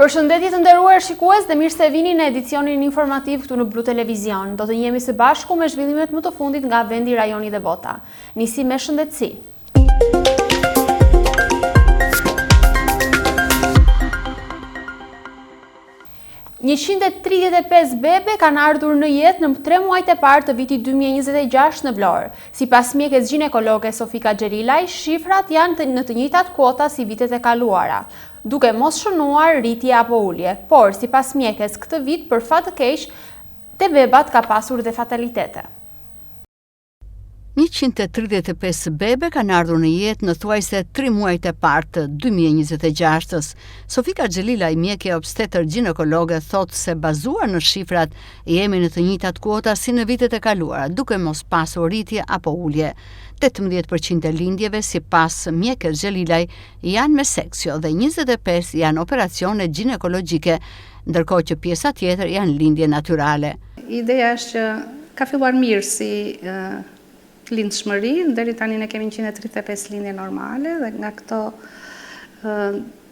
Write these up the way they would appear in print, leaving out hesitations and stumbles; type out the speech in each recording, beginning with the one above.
Përshëndetje të nderuar shikues dhe mirë se vini në edicionin informativ këtu në Blu Televizion. Do të jemi së bashku me zhvillimet më të fundit nga vendi, rajoni dhe bota. Nisi me shëndetësi. 135 bebe kanë ardhur në jetë në 3 muajt e parë të vitit 2026 në Vlorë. Sipas mjekes ginekologe Sofika Xhelilaj, shifrat janë në të njëjtat kuota si vitet e kaluara, duke mos shënuar rritje apo ulje. Por sipas mjekes, këtë vit për fat të keq te bebat ka pasur dhe fatalitete. 135 bebe kanë ardhur në jetë në thuajse 3 muajt e parë të 2026-s. Sofika Xhelilaj, mjekja obstetër ginekologe, thotë se bazuar në shifrat jemi në të njëjtat kuota si në vitet e kaluara, duke mos pasur rritje apo ulje. 18% e lindjeve, sipas mjekes Xhelilaj, janë me seksio dhe 25 janë operacione ginekologjike, ndërkohë që pjesa tjetër janë lindje natyrale. Ideja është që ka filluar mirë si lindshmëri, deri tani ne kemi 135 lindje normale dhe nga këto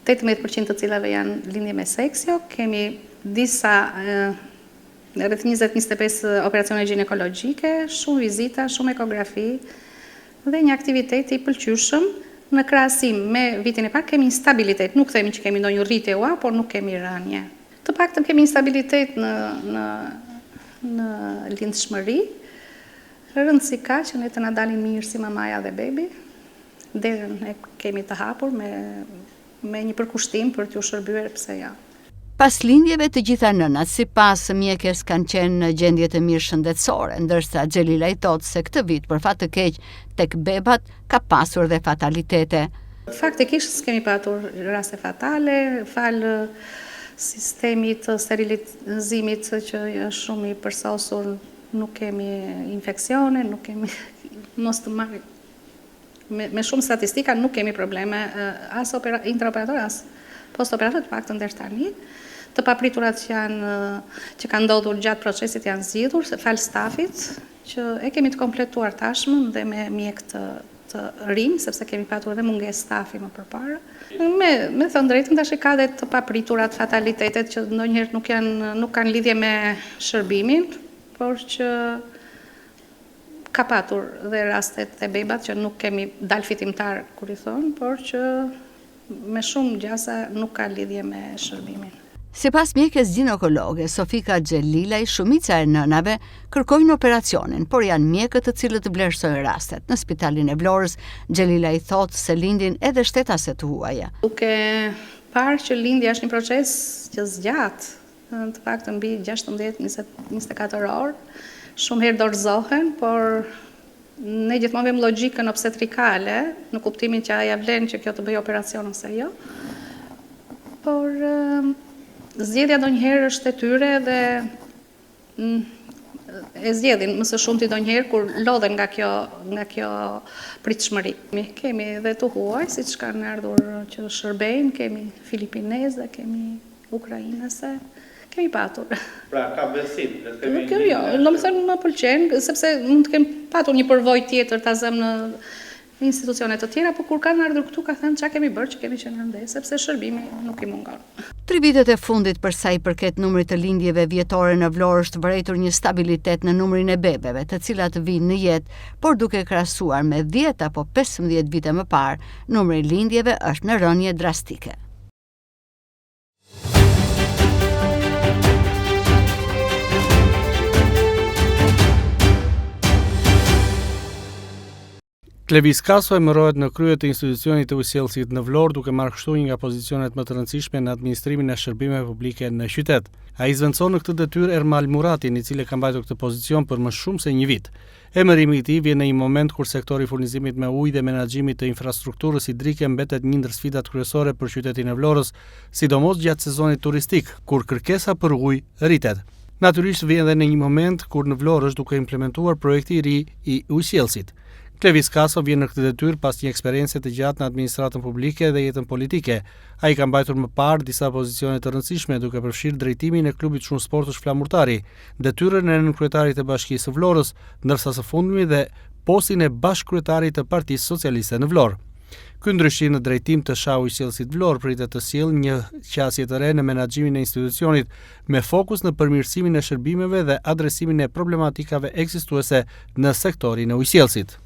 18% të cilave janë lindje me seksio, kemi disa rreth 20-25 operacione ginekologjike, shumë vizita, shumë ekografi dhe një aktivitet i pëlqyeshëm. Në krahasim me vitin e parë kemi instabilitet, nuk themi që kemi ndonjë rritje por nuk kemi rënje. Të paktën kemi instabilitet në lindshmëri. Rëndësi ka që ne të na dalin mirë si mamaja dhe bebi, derën e kemi të hapur me një përkushtim për t'ju shërbyer pse ja. Pas lindjeve të gjitha nënat, sipas mjekes, kanë qenë në gjendje të mirë shëndetësore, ndërsa Xhelilaj thotë se këtë vit për fat të keq tek bebat ka pasur dhe fatalitete. Faktikisht s'kemi patur raste fatale, fal sistemit të sterilizimit që është shumë i përsosur. Nuk kemi infeksione, nuk kemi mos të marrim me shumë statistika, nuk kemi probleme as intraoperator as postoperator, të paktën deri tani. Të papriturat që kanë ndodhur gjatë procesit janë zgjidhur fal stafit që e kemi të kompletuar tashmë dhe me mjek të rinj, sepse kemi patur edhe mungesë stafi më përpara. Me thënë drejtën, tash ka edhe të papriturat, fatalitetet që ndonjëherë nuk kanë lidhje me shërbimin, por që ka patur dhe rastet e bebat që nuk kemi dalë fitimtar kur i thonë, por që me shumë gjasa nuk ka lidhje me shërbimin. Sipas mjekes ginekologe Sofika Xhelilaj, shumica e nënave kërkojnë operacionin, por janë mjekët të cilët vlerësojnë rastet. Në spitalin e Vlorës, Xhelilaj thotë se lindin edhe shtetase të huaja. Duke parë që lindja është një proces që zgjat, të paktën mbi 16-24 orë, shumë herë dorëzohen, por ne gjithmonë vëmë logjikën obstetrikale, në kuptimin që aja vlen që kjo të bëjë operacion ose jo. Por zgjedhja ndonjëherë është e tyre dhe e zgjedhin më së shumti ndonjëherë kur lodhen nga kjo pritshmëri. Kemi edhe të huaj, siç kanë ardhur që shërbejnë, kemi filipineze, kemi ukrainase. Kemi patur. Pra, ka besim. Jo, do më thënë më pëlqen, sepse mund të kem patur një përvojë tjetër ta zëm në institucione të tjera, por kur kanë ardhur këtu ka thënë çka kemi bërë, që kemi qenë rëndes, sepse shërbimi nuk i mungon. 3 vitet e fundit për sa i përket numrit të lindjeve vjetore në Vlorë është vërejtur një stabilitet në numrin e bebeve, të cilat vinë në jetë, por duke krahasuar me 10 apo 15 vite më parë, numri i lindjeve është në rënje drastike. Klevis Kaso emërohet në krye të institucionit të ujësjellësit në Vlorë, duke marrë kështu një nga pozicionet më të rëndësishme në administrimin e shërbimeve publike në qytet. Ai zvendçon në këtë detyrë Ermal Muratin, i cili ka mbajtur këtë pozicion për më shumë se 1 vit. Emërimi i tij vjen në një moment kur sektori i furnizimit me ujë dhe menaxhimit të infrastrukturës hidrike mbetet një ndër sfidat kryesore për qytetin e Vlorës, sidomos gjatë sezonit turistik, kur kërkesa për ujë rritet. Natyrisht vjen edhe në një moment kur në Vlorë është duke implementuar projekti i ri i ujësjellësit. Klevis Kaso vjen në këtë detyrë pas një eksperiencë të gjatë në administratën publike dhe jetën politike. Ai ka mbajtur më parë disa pozicione të rëndësishme, duke përfshirë drejtimin e klubit shumë sportësh Flamurtari, detyrën e nënkryetarit të Bashkisë së Vlorës, ndërsa së fundmi dhe postin e bashkëkryetarit të Partisë Socialiste në Vlorë. Ky ndryshim në drejtim të shahu i sjellësit Vlorë pritet të sjellë një qasje të re në menaxhimin e institucionit me fokus në përmirësimin e shërbimeve dhe adresimin e problematikave ekzistuese në sektorin e ujësjellësit.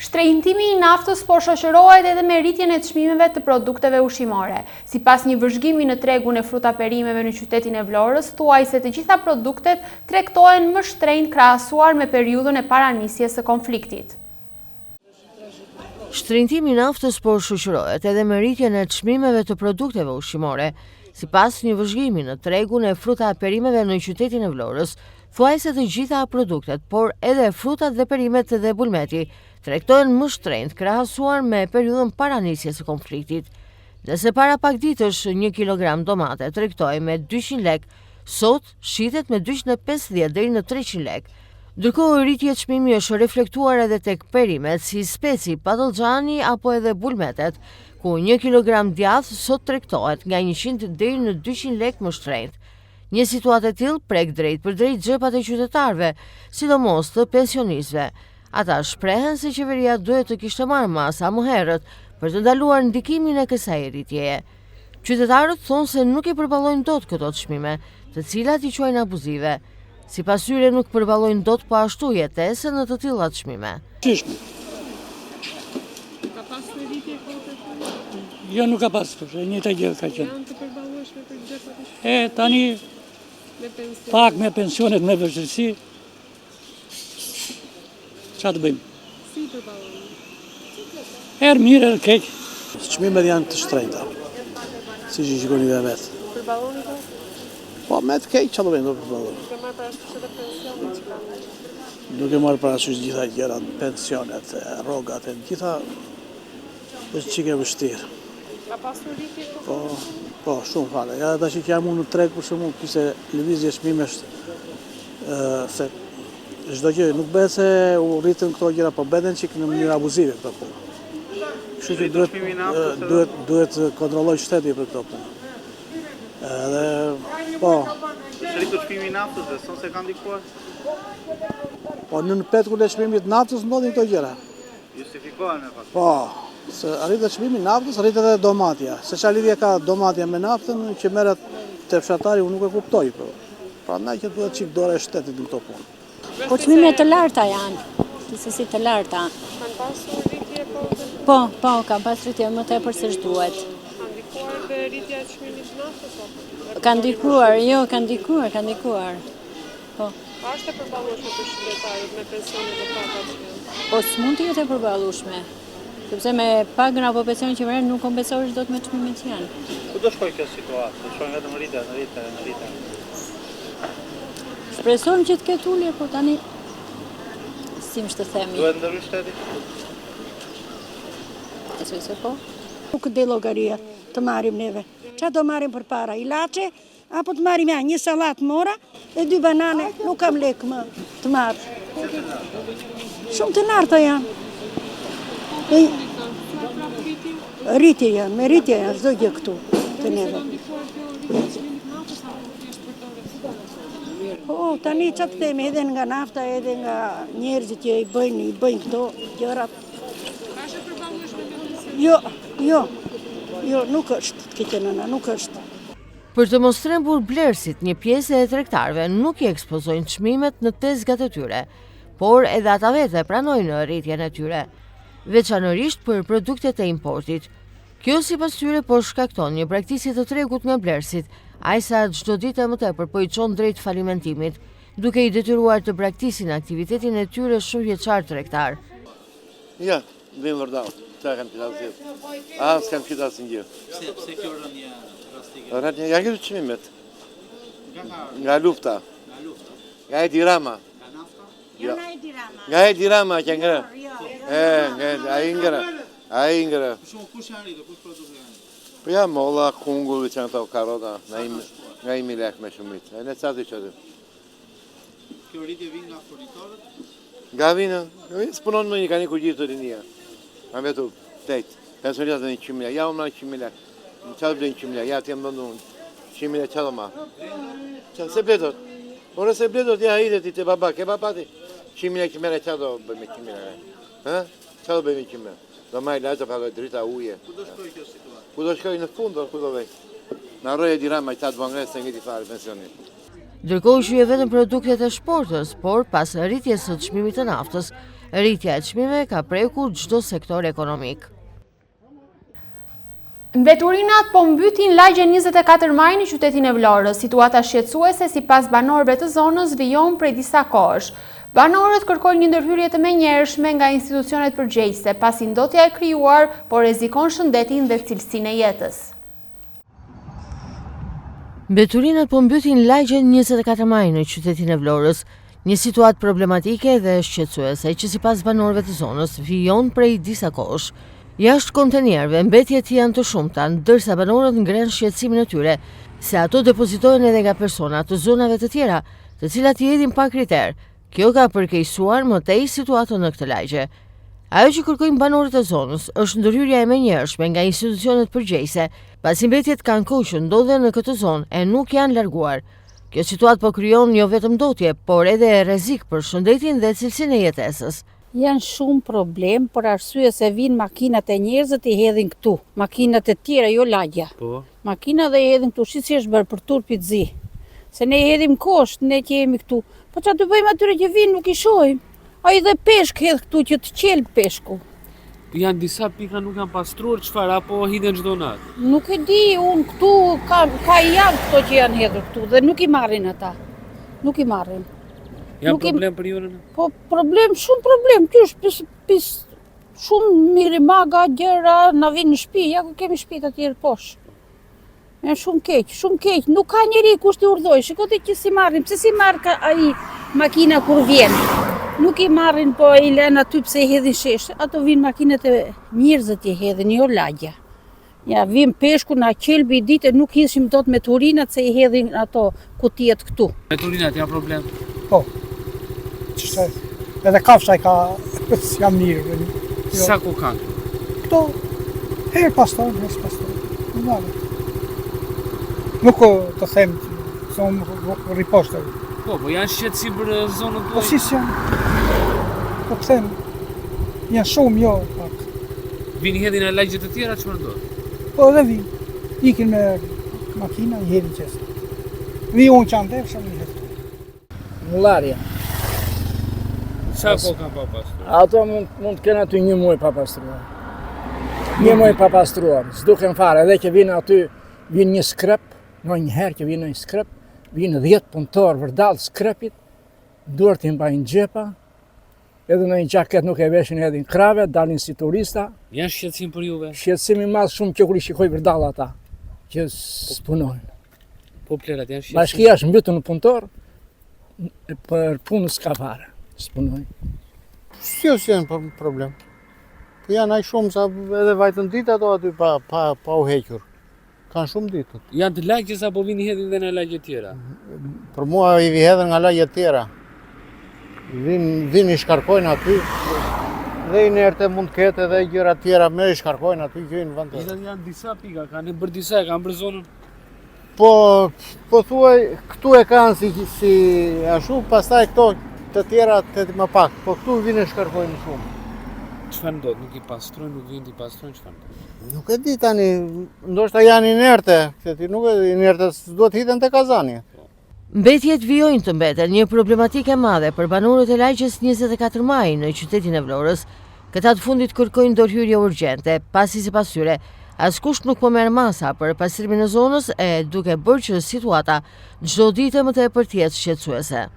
Shtrejntimi i naftës po shoqërohet edhe me rritjen e çmimeve të produkteve ushqimore. Sipas një vëzhgimi në tregun e frutaperimeve në qytetin e Vlorës, thuaj se të gjitha produktet tregtohen më shtrenjtë krahasuar me periudhën e paranisjes së konfliktit. Shtrejntimi i naftës po shoqërohet edhe me rritjen e çmimeve të produkteve ushqimore. Sipas një vëzhgimi në tregun e frutaperimeve në qytetin e Vlorës, thuaj se të gjitha produktet, por edhe frutat dhe perimet dhe bulmeti, tregtohen më shtrenjtë krahasuar me periudhën paranisjes së konfliktit. Nëse para pak ditësh 1 kilogram domate tregtohej me 200 lek, sot shitet me 250 deri në 300 lek. Ndërkohë rritja e çmimit është reflektuar edhe tek perimet si speci, patollxhani apo edhe bulmetet, ku 1 kilogram djath sot tregtohet nga 100 deri në 200 lek më shtrenjtë. Një situatë e tillë prek drejt për drejt xhepat e qytetarëve, sidomos të pensionistëve. Ata shprehen se qeveria duhet të kishte marrë masa më herët për të ndaluar ndikimin e kësaj rritjeje. Qytetarët thonë se nuk i përballojnë dot këto çmime, të cilat i quajnë abuzive. Sipas tyre nuk përballojnë dot po ashtu jetesën në të tilla çmime. Ka pasur rritje kote? Jo, nuk ka pasur, e njëjta gjë ka qenë. Janë të përballueshme për xhepat e Tani pak me pensionet me vështirësi. Çfarë të bëjmë? Si përballohen? Herë mirë, herë keq. Çmimet janë të shtrenjta, siç i shikoni dhe vetë. Përballoni to? Po me të keq çfarë do bëjmë do përballojmë. Ka marrë parasysh edhe pensionet që kanë. Duke marrë parasysh gjitha gjërat, pensionet, rrogat, e gjitha është çike vështirë. Ka pasur rritje kote? Po, shumë fare. Ja tash që jam unë në treg për shembull, kishte lëvizje çmimesh se çdo gjë nuk bëhet se u rritën këto gjëra, po bëhen çik në mënyrë abuzive këto punë. Kështu që duhet kontrolloj shteti për këto punë. Edhe po. Rritur çmimi i naftës dhe sonse ka ndikuar? Po në petkun e çmimit të naftës ndodhin këto gjëra. Justifikohen me fakt. Po, se arritet çmimi i naftës, arritet edhe domatja. Se çfarë lidhje ka domatja me naftën që merret te fshatari, unë nuk e kuptoj. Prandaj që duhet çik dorë e shtetit në këto punë. Po çmimet të larta janë, gjithsesi të larta. Kanë pasur rritje kote? Po, kanë pasur rritje më tepër se ç'duhet. Ka ndikuar dhe rritja e çmimit të naftës apo? Ka ndikuar. Po. A është e përballueshme për shëndetarët me pensionet e paka që janë? Po s'mund të jetë e përballueshme. Sepse me pagën apo pensionin që merren nuk kompensohesh dot me çmimet që janë. Ku do shkojë kjo situatë? Do shkojnë vetëm rritje. Shpresojmë që të ketë ulje, po tani si më të themi. Duhet ndërhyjë shteti? Besoj se po. Nuk dhe llogaria të marrim neve. Çfarë do marrim për para? Ilaçe apo të marrim një sallatë mora e 2 banane, nuk kam lek më të marr. Shumë të larta janë. Rritje janë, me rritje janë çdo gjë këtu të neve. Po, tani që të themi edhe nga nafta, edhe nga njerëzit që i bëjnë këto gjërat. A është e përballueshme kjo? Jo, nuk është, të keqe nëna, nuk është. Për të mos trembur blerësit, një pjesë e tregtarëve nuk i ekspozojnë çmimet në tezgat e tyre, por edhe ata vetë pranojnë rritjen e tyre, veçanërisht për produktet e importit. Kjo sipas tyre po shkakton një braktisje të tregut nga blerësit, ajsa çdo ditë më tepër po i çon drejt falimentimit, duke i detyruar të braktisin aktivitetin e tyre shumë vjeçar tregtar. Ja, vim vërdau, çka kanë qenë asgjë. S'kam qenë asgjë. Pse kjo rënje drastike? Rënje ja që çmimet. Nga lufta. Nga Edi Rama. Nga nafta? Jo. Nga Edi Rama që ngre. Ai ngre. Shumë kush janë rritur, kush produkte janë? Po ja molla, kungull që ato karrota, nga 1000 lek me shumit. E ne çati çati. Kjo rritje vjen nga furnitorët? Nga vinë, s'punon më një kanë kurgjit të rinia. Ma vetu, tejt, pensionat dhe 100 lek, ja unë 100 lek. Në qatë bëjnë 100 lek, ja të jemë bëndu unë. 100 lek qatë ma. Se bledot. Ore se bledot, ja ide ti të baba, ke baba ti. 100 lek që mere qatë bëjmë 100 lek. Qa do bëjmë 100 metra? Do marrë lajtë, pagoj drita uje. Ku do shkoj kjo situatë? Ku do shkoj në fund, ku do vej? Në roje dirama i tatë bangres se ngiti fare pensionit. Ndërkohë shuje vetëm produktet e shportës, por pas rritjes së çmimit të naftës, rritja e çmimeve ka prekur çdo sektor ekonomik. Mbeturinat po mbytin lagjen 24 maj në qytetin e Vlorës. Situata shqetësuese sipas banorëve të zonës vijon prej disa kohësh. Banorët kërkojnë një ndërhyrje të menjëhershme nga institucionet përgjegjëse, pasi ndotja e krijuar po rrezikon shëndetin dhe cilësinë e jetës. Mbeturinat po mbytin lagjen 24 maj në qytetin e Vlorës, një situatë problematike dhe shqetësuese që sipas banorëve të zonës vijon prej disa kohësh. Jashtë kontenierëve mbetjet janë të shumta, ndërsa banorët ngren shqetësimin e tyre se ato depozitohen edhe nga persona të zonave të tjera, të cilat i hedhin pa kriter. Kjo ka përkeqësuar më tej situatën në këtë lagje. Ajo që kërkojnë banorët e zonës është ndërhyrja e menjëhershme nga institucionet përgjegjëse, pasi mbetjet kanë kohë që ndodhen në këtë zonë e nuk janë larguar. Kjo situatë po krijon jo vetëm ndotje, por edhe rrezik për shëndetin dhe cilësinë e jetesës. Janë shumë problem për arsye se vinë makinat e njerëzit i hedhin këtu. Makinat e tjera, jo lagja. Po. Makinat dhe i hedhin këtu, si është bërë për turpit zi. Se ne i hedhim kosht, ne që jemi këtu. Po që të bëjmë atyre që vinë nuk i shohim. A i dhe peshk hedh këtu që të qelë peshku. Janë disa pika nuk janë pastruar çfarë apo hidhen çdo natë? Nuk e di, unë këtu ka janë këto që janë hedhur këtu dhe nuk i marrin ata. Nuk i marrin. Janë problem për ju? Po problem, shumë problem. Kysh pis shumë mirimaga, gjëra, na vinë në shtëpi, ja ku kemi shtëpi të tjerë poshtë. Janë shumë keq. Nuk ka njeri kush të urdhoj. Shikoti që si marrin, pse si marr ai makina kur vjen. Nuk i marrin, po i lënë aty pse i hedhin shesh. Ato vinë makinat e njerëzit i hedhin, jo lagja. Ja, vim peshku na qelbi ditë, nuk hishim dot me turinat se i hedhin ato kutijet këtu. Me turinat janë problem? Po. Edhe kafsha i ka jam mirë. Sa ku kanë? Këto herë pastor. Nuk të them se unë riposhtë. Po janë shqetësi për zonën tuaj? Po si janë? Po të them, janë shumë jo pak. Vini hedhin në lagje të tjera, çfarë ndodh? Po edhe vinë. Ikin me makina, i hedhin qesë. Vi unë që anë shumë i hedhin. Mullarja. Sa po kanë pa pastruar? Ato mund të kenë aty 1 muaj pa pastruar. 1 muaj pa pastruar, s'duken fare, edhe që vinë aty, vinë një skrep, një herë që vinë një skrep, vinë 10 punëtorë vërdall skrepit, duart i mbajnë xhepa, edhe në një gjaket nuk e veshin hedhin krave, dalin si turista. Janë shqetësim për juve? Shqetësim i madh shumë që kur i shikoj vërdall ata, që spunojnë. Po plerat janë shqetësim? Bashkia është mbytur në punëtor, për punë s'ka fare, s'punojnë. Si janë problem? Po janë aq shumë sa edhe vajtën ditë ato aty pa u hequr. Kanë shumë ditët. Janë të lagjes apo vini hedhin dhe në lagje tjera? Për mua i hedhen nga lagje tjera. Vini shkarkojnë aty. Dhe inerte mund të ketë edhe gjëra tjera me shkarkojnë aty që në vend. Janë disa pika, kanë bërë disa, kanë bërë zonën. Po thuaj, këtu e kanë si ashtu, pastaj këto të tjera të më pak. Po këtu vini shkarkojnë shumë. Çfarë ndodh? Nuk i pastrojnë, nuk vjen të pastrojnë, çfarë ndodh? Nuk e di tani, ndoshta janë inerte, se ti nuk e di, inerte duhet hidhen te kazani. Mbetjet vijojnë të mbeten një problematikë e madhe për banorët e lagjes 24 maj në qytetin e Vlorës. Këta të fundit kërkojnë ndërhyrje urgjente, pasi sipas tyre askush nuk po merr masa për pastrimin e zonës e duke bërë që situata çdo ditë më të përtjetë shqetësuese.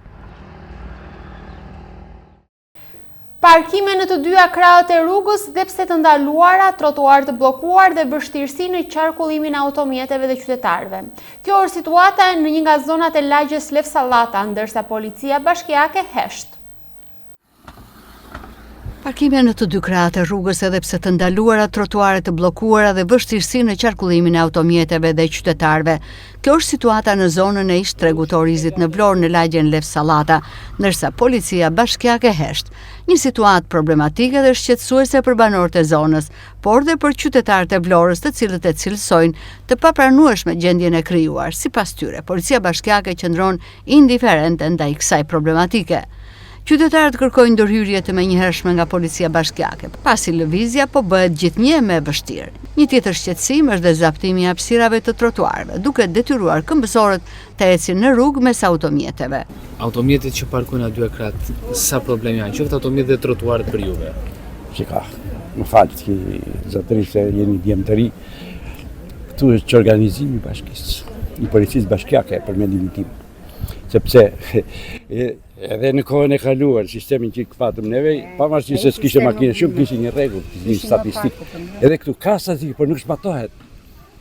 Parkime në të dyja krahët e rrugës dhe pse të ndaluara, trotuar të bllokuar dhe vështirësi në qarkullimin e automjeteve dhe qytetarëve. Kjo është situata në një nga zonat e lagjes Lefsallata, ndërsa policia bashkiake hesht. Parkime në të dy krahët e rrugës edhe pse të ndaluara, trotuare të bllokuara dhe vështirësi në qarkullimin e automjeteve dhe qytetarëve. Kjo është situata në zonën e ish tregut Orizit në Vlorë në lagjen Lefsallata, ndërsa policia bashkiake hesht. Një situatë problematike dhe shqetësuese për banorët e zonës, por dhe për qytetarët e Vlorës, të cilët e cilësojnë të papranueshme gjendjen e krijuar. Sipas tyre, policia bashkiake qëndron indiferente ndaj kësaj problematike. Qytetarët kërkojnë ndërhyrje të menjëhershme nga policia bashkiake, pasi lëvizja po bëhet gjithnjë më e vështirë. Një tjetër shqetësim është dhe zaptimi i hapësirave të trotuarëve, duke detyruar këmbësorët të ecin në rrugë mes automjeteve. Automjetet që parkojnë aty akrat, sa problemi janë, qoftë automjetet dhe trotuarët për juve? Që ka, më falët që zotërisht se jeni djemë të ri, këtu është që organizimi bashkisë, i policisë bashkiake për mendimin tim. Sepse edhe në kohën e kaluar, sistemin që patëm neve, pavarësisht se s'kishte makine shumë, kishte një rregull, një statistik. Edhe këtu ka statistikë, por nuk zbatohet.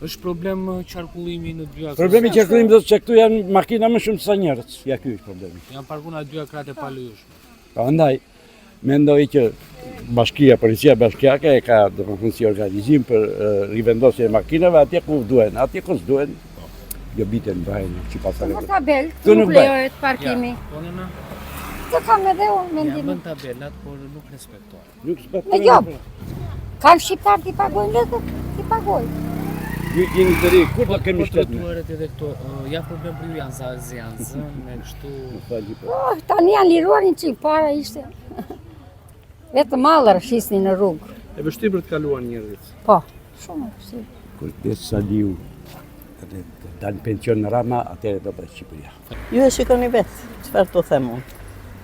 Është problem qarkullimi në dy akrat? Problemi qarkullimi do të që këtu janë makina më shumë sa njerëz. Ja ky është problemi. Janë parkuar dy akrat e palejueshme. Prandaj mendoj që bashkia, policia bashkiake e ka domethënë si organizim për rivendosje e makinave atje ku duhen, atje ku s'duhen. Jo biten bëjnë që pasare. Në tabel, këtu nuk lejohet parkimi. Të kam edhe unë mendim. Ja, bën tabelat, por nuk respektojnë. Nuk Me respektojnë. jo, kam shqiptar t'i pagojnë lekët, t'i pagojnë. Ju jeni të ri, kur do kemi shtetë? Trotuarët edhe këto, janë problem për ju, janë zënë, me kështu... Tani janë liruar një qikë, para ishte. Vetë malër shisni në rrugë. E vështirë për të kaluar njerëzit. Po, shumë e vështirë. Kujdes sa liu, edhe dalë pension në Rama, atëre do bëjë Shqipëria. Ju e shikoni vetë, çfarë të them unë.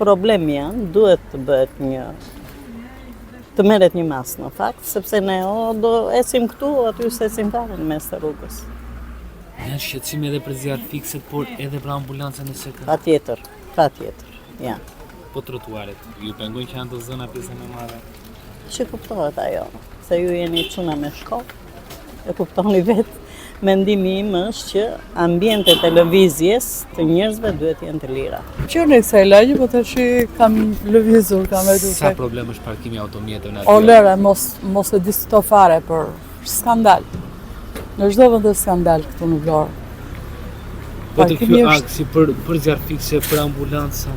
Problemi janë, duhet të bëhet të merret një mas në fakt, sepse ne do ecim këtu, aty s'ecim fare në mes të rrugës. Janë shqetësime edhe për zjarr fikset, por edhe për ambulancën e sekë. Patjetër, ja. Po trotuaret, ju pengojnë që janë të zëna pjesën e madhe? Që kuptohet ajo, se ju jeni çuna me shkollë, e kuptoni vetë. Mendimi im është që ambientet e lëvizjes të njerëzve duhet jenë të lira. Që në kësaj lagje, po të që kam lëvizur, kam e duke. Sa problem është parkimi automjetëve në O lëre, mos e diskuto fare, për skandal. Në çdo vend është skandal këtu në Vlorë. Po të kjo aksi për zjarr fikse, për ambulanca?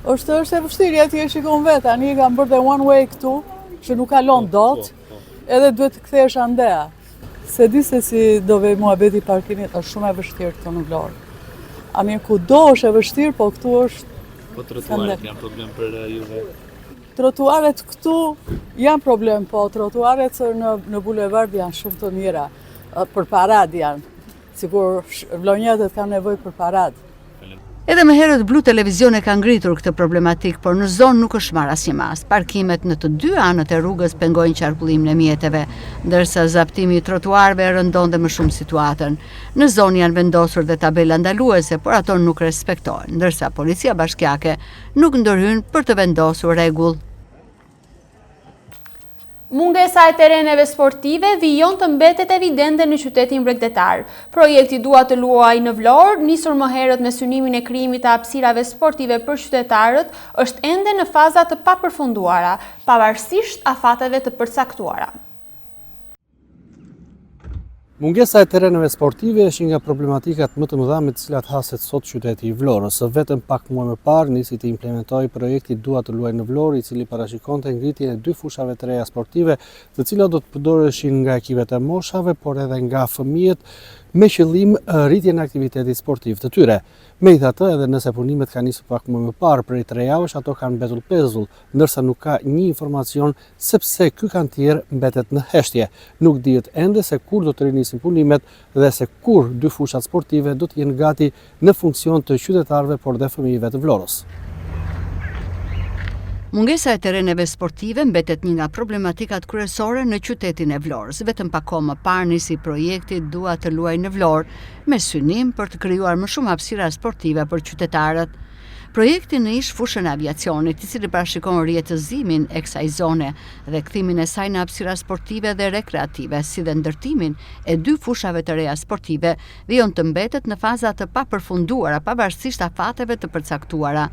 është e vështirë, atje shikon vetë, tani e kam bërë dhe one way këtu, që nuk kalon dot, edhe duhet të kthehesh andea. Se di se si do vej muhabeti parkimit, është shumë e vështirë këtu në Vlorë. A mirë kudo është e vështirë, po këtu është... Po trotuaret janë problem për juve? Trotuaret këtu janë problem, po trotuaret në bulevard janë shumë të mira. Për parad janë. Sigur vlonjatët kanë nevojë për parad. Edhe më herët Blu Televizion e ka ngritur këtë problematik, por në zonë nuk është marrë asnjë mas. Parkimet në të dy anët e rrugës pengojnë qarkullimin e mjeteve, ndërsa zaptimi i trotuarëve rëndon dhe më shumë situatën. Në zonë janë vendosur dhe tabela ndaluese, por ato nuk respektohen, ndërsa policia bashkiake nuk ndërhyn për të vendosur rregull. Mungesa e tereneve sportive vijon të mbetet evidente në qytetin bregdetar. Projekti Dua të luaj në Vlorë, nisur më herët me synimin e krijimit të hapësirave sportive për qytetarët, është ende në faza të papërfunduara, pavarësisht afateve të përcaktuara. Mungesa e tereneve sportive është nga problematikat më të mëdha me të cilat haset sot qyteti i Vlorës. Vetëm pak muaj më parë nisi të implementoi projekti Dua të luaj në Vlorë, i cili parashikonte ngritjen e 2 fushave të reja sportive, të cilat do të përdoreshin nga ekipet e moshave, por edhe nga fëmijët, me qëllim rritjen e aktivitetit sportiv të tyre. Megjithatë, edhe nëse punimet kanë nisur pak më parë prej 3 javësh, ato kanë mbetur pezull, ndërsa nuk ka një informacion sepse ky kantier mbetet në heshtje. Nuk dihet ende se kur do të rinisin punimet dhe se kur 2 fushat sportive do të jenë gati në funksion të qytetarëve por dhe fëmijëve të Vlorës. Mungesa e tereneve sportive mbetet një nga problematikat kryesore në qytetin e Vlorës. Vetëm pak kohë më parë nisi projekti Dua të luaj në Vlorë, me synim për të krijuar më shumë hapësira sportive për qytetarët. Projekti në ish fushën e aviacionit, i cili parashikon rjetëzimin e kësaj zone dhe kthimin e saj në hapësira sportive dhe rekreative, si dhe ndërtimin e 2 fushave të reja sportive, vijon të mbetet në faza të papërfunduara pavarësisht afateve të përcaktuara.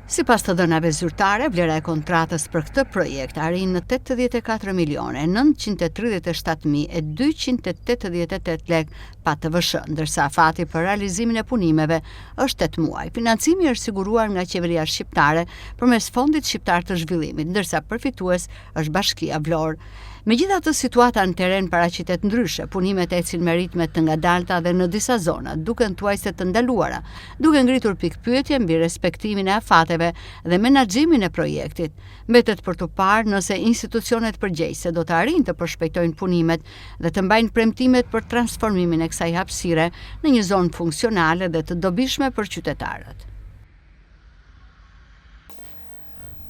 Sipas të dhënave zyrtare, vlera e kontratës për këtë projekt arrin në 84.937.288 lek pa TVSH, ndërsa afati për realizimin e punimeve është 8 muaj. Financimi është siguruar nga qeveria shqiptare përmes Fondit Shqiptar të Zhvillimit, ndërsa përfitues është Bashkia Vlorë. Megjithatë, situata në teren paraqitet ndryshe, punimet ecin me ritme të ngadalta dhe në disa zona duken thuajse të ndaluara, duke ngritur pikpyetje mbi respektimin e afateve dhe menaxhimin e projektit. Mbetet për të parë nëse institucionet përgjegjëse do të arrijnë të përshpejtojnë punimet dhe të mbajnë premtimet për transformimin e kësaj hapësire në një zonë funksionale dhe të dobishme për qytetarët.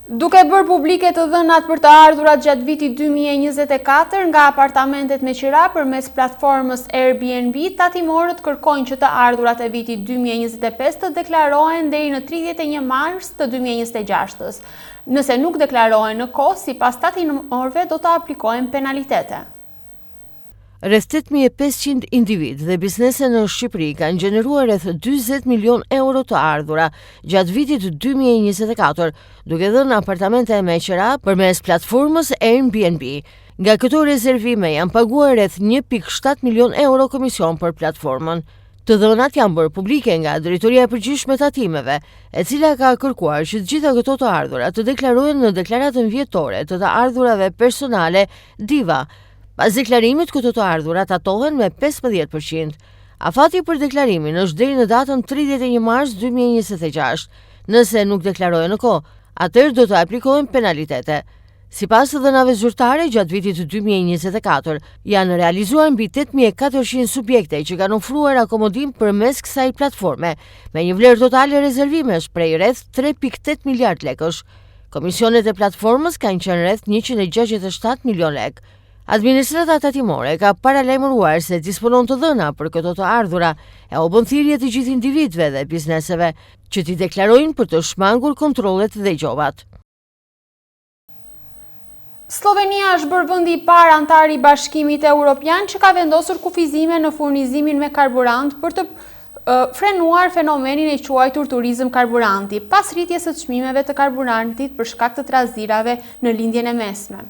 Duke bërë publike të dhënat për të ardhurat gjatë vitit 2024 nga apartamentet me qira përmes platformës Airbnb, tatimorët kërkojnë që të ardhurat e vitit 2025 të deklarohen deri në 31 mars të 2026. Nëse nuk deklarohen në kohë, sipas tatimorëve do të aplikohen penalitete. Rreth 8500 individ dhe biznese në Shqipëri kanë gjeneruar rreth 40 milion euro të ardhura gjatë vitit 2024, duke dhënë apartamente me qira përmes platformës Airbnb. Nga këto rezervime janë paguar rreth 1.7 milion euro komision për platformën. Të dhënat janë bërë publike nga Drejtoria e Përgjithshme e Tatimeve, e cila ka kërkuar që të gjitha këto të ardhura të deklarohen në deklaratën vjetore të ardhurave personale DIVA. Pas deklarimit, këto të ardhura tatohen me 15%. Afati për deklarimin është deri në datën 31 mars 2026. Nëse nuk deklarohen në kohë, atëherë do të aplikohen penalitete. Sipas dhënave zyrtare, gjatë vitit 2024 janë realizuar mbi 8400 subjekte që kanë ofruar akomodim përmes kësaj platforme, me një vlerë totale rezervimesh prej rreth 3.8 miliard lekësh. Komisionet e platformës kanë qenë rreth 167 milion lekë. Administrata tatimore ka paralajmëruar se disponon të dhëna për këto të ardhura e u bën thirrje të gjithë individëve dhe bizneseve që t'i deklarojnë për të shmangur kontrollet dhe gjobat. Slovenia është bërë vendi i parë antar i Bashkimit Evropian që ka vendosur kufizime në furnizimin me karburant për të frenuar fenomenin e quajtur turizëm karburanti, pas rritjes së çmimeve të karburantit për shkak të trazirave në lindjen e mesme.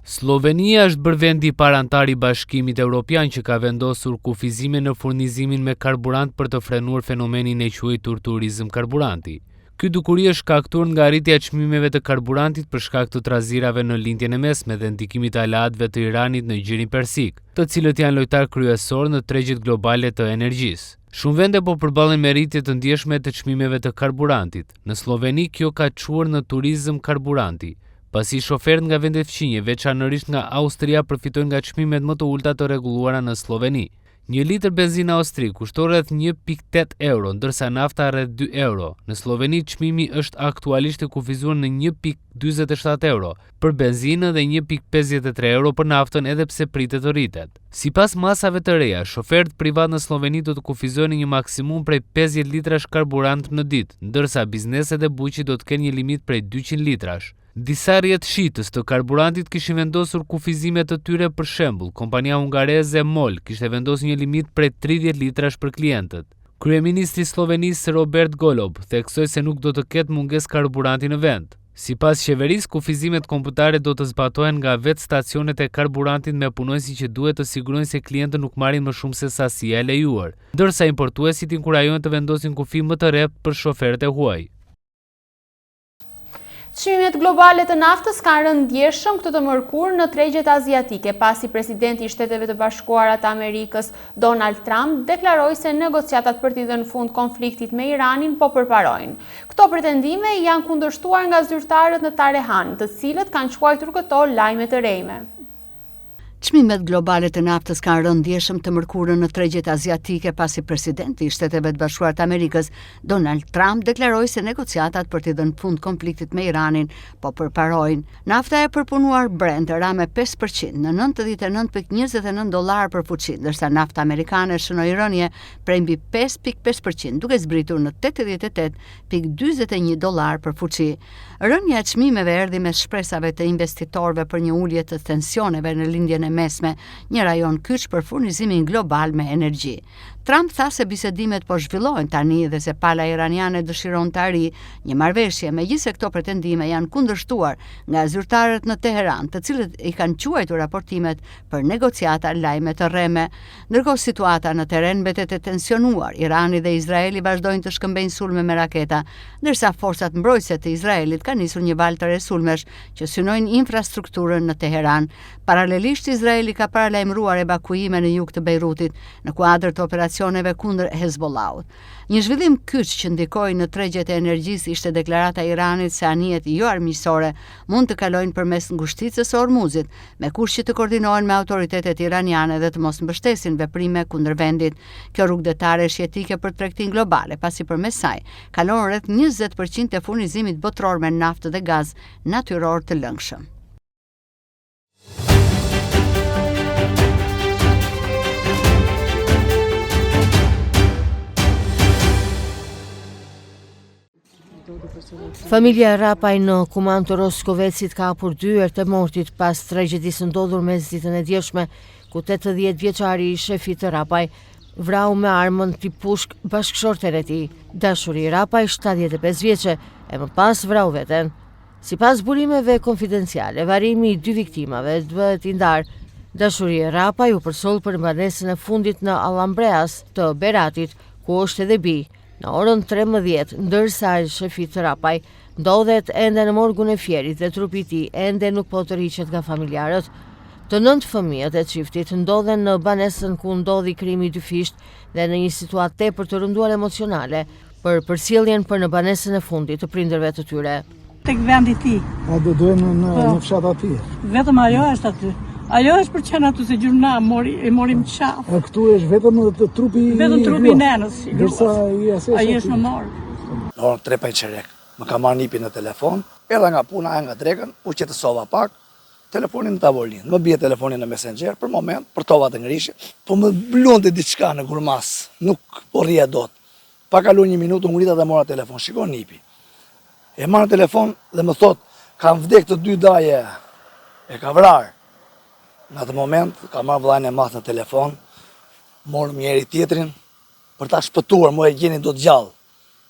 Slovenia është bërë vendi i parë antar i Bashkimit Evropian që ka vendosur kufizime në furnizimin me karburant për të frenuar fenomenin e quajtur turizëm karburanti. Ky dukuri është shkaktuar nga rritja e çmimeve të karburantit për shkak të trazirave në lindjen e mesme dhe ndikimit të aleatëve të Iranit në gjirin persik, të cilët janë lojtar kryesor në tregjet globale të energjisë. Shumë vende po përballen me rritje të ndjeshme të çmimeve të karburantit. Në Sloveni kjo ka çuar në turizëm karburanti, pasi shoferët nga vendet fqinje, veçanërisht nga Austria, përfitojnë nga çmimet më të ulta të rregulluara në Sloveni. 1 litër benzinë austrik kushton rreth 1.8 euro, ndërsa nafta rreth 2 euro. Në Sloveni çmimi është aktualisht i kufizuar në 1.47 euro për benzinë dhe 1.53 euro për naftën, edhe pse pritet të rritet. Sipas masave të reja, shoferët privat në Sloveni do të kufizojnë një maksimum prej 50 litrash karburant në ditë, ndërsa bizneset e buqi do të kenë një limit prej 200 litrash. Disa rrjet shitës të karburantit kishin vendosur kufizime të tyre, për shembull, kompania hungareze MOL kishte vendosur një limit prej 30 litrash për klientët. Kryeministri i Slovenisë Robert Golob theksoi se nuk do të ketë mungesë karburanti në vend. Sipas qeverisë, kufizimet kombëtare do të zbatohen nga vetë stacionet e karburantit me punonjësi që duhet të sigurojnë se klientët nuk marrin më shumë se sasia e lejuar, ndërsa importuesit inkurajohen të vendosin kufi më të rreptë për shoferët e huaj. Çmimet globale të naftës kanë rënë ndjeshëm këtë të mërkurë në tregjet aziatike, pasi presidenti i Shteteve të Bashkuara të Amerikës Donald Trump deklaroi se negociatat për t'i dhënë fund konfliktit me Iranin po përparojnë. Këto pretendime janë kundërshtuar nga zyrtarët në Teheran, të cilët kanë quajtur këto lajme të rejme. Çmimet globale të naftës kanë rënë ndjeshëm të mërkurën në tregjet aziatike pasi presidenti i Shteteve të Bashkuara të Amerikës Donald Trump deklaroi se negociatat për t'i dhënë fund konfliktit me Iranin po përparojnë. Nafta e përpunuar Brent ra me 5% në $99.29 për fuqi, ndërsa nafta amerikane shënoi rënje prej mbi 5.5%, duke zbritur në $88.41 për fuqi. Rënja e çmimeve erdhi me shpresave të investitorëve për një ulje të tensioneve në lindjen e mesme, një rajon kyç për furnizimin global me energji. Trump tha se bisedimet po zhvillohen tani dhe se pala iraniane dëshiron të arrijë një marrëveshje, megjithëse këto pretendime janë kundërshtuar nga zyrtarët në Teheran, të cilët i kanë quajtur raportimet për negociata lajme të rreme. Ndërkohë situata në teren mbetet e tensionuar. Irani dhe Izraeli vazhdojnë të shkëmbejnë sulme me raketa, ndërsa forcat mbrojtëse të Izraelit kanë nisur një valë të re sulmesh që synojnë infrastrukturën në Teheran. Paralelisht, Izraeli ka paralajmëruar evakuime në jug të Beirutit në kuadër të operacioneve kundër Hezbollahut. Një zhvillim kyç që ndikoi në tregjet e energjisë ishte deklarata e Iranit se anijet jo armiqësore mund të kalojnë përmes ngushticës së Hormuzit, me kusht që të koordinohen me autoritetet iraniane dhe të mos mbështesin veprime kundër vendit. Kjo rrugdetare është jetike për tregtinë globale, pasi përmes saj kalon rreth 20% e furnizimit botror me naftë dhe gaz natyror të lëngshëm. Familja Rapaj në kumand të Roskovecit ka hapur dyert e mortit pas tragjedisë ndodhur mesditën e djeshme, ku 80 vjeçari i shefit të Rapaj vrau me armën tip pushk bashkëshorten e tij. Dashuri Rapaj, 75 vjeçe, e më pas vrau veten. Sipas burimeve konfidenciale, varrimi i 2 viktimave bëhet i ndarë. Dashuri Rapaj u përsoll për banesën e fundit në Allambreas të Beratit, ku është edhe bi. Në orën 13, ndërsa shefi të Rapaj ndodhet ende në morgun e Fierit dhe trupi i tij ende nuk po tërhiqet nga familjarët. Të 9 fëmijët e çiftit ndodhen në banesën ku ndodhi krimi i dyfisht dhe në një situatë tepër të rënduar emocionale për përsjelljen për në banesën e fundit të prindërve të tyre. Tek vendi i tij. A do duhen në fshat aty? Vetëm ajo është aty. Ajo është për qenë aty se gjurna e morim qaf. A këtu është vetëm trupi i vetëm trupi i nenës. Dërsa ai është në morg. Në orën 3:05 më ka marrë nipi në telefon, edhe nga puna e nga drekën, u qetësova pak, telefonin në tavolinë. Më bie telefonin në Messenger për moment, për tova të ngrishi, po më blonte diçka në gurmas, nuk po rria dot. Pa kaluar 1 minutë ngrita dhe mora telefon. Shikon nipi. E marr telefon dhe më thot, "Kanë vdek të 2 daje." E ka vrarë. Në atë moment, ka marrë vllajën e madh në telefon, morëm njëri tjetrin, për ta shpëtuar, mo e gjeni do të gjallë.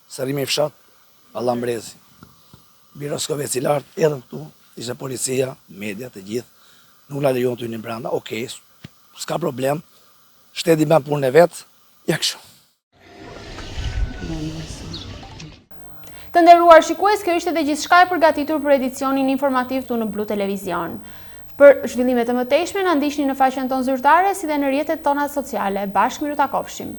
Se rrimi i fshat, Allambrezi. Biroskoveci lart, edhe këtu, ishte policia, media, të gjithë, nuk la lejon të hynin brenda, okej, s'ka problem, shteti bën punën e vet, ja kështu. Të nderuar shikues, kjo ishte dhe gjithçka e përgatitur për edicionin informativ këtu në Blu Televizion. Për zhvillimet e mëtejshme na ndiqni në faqen tonë zyrtare si dhe në rrjetet tona sociale. Bashkë miru takofshim.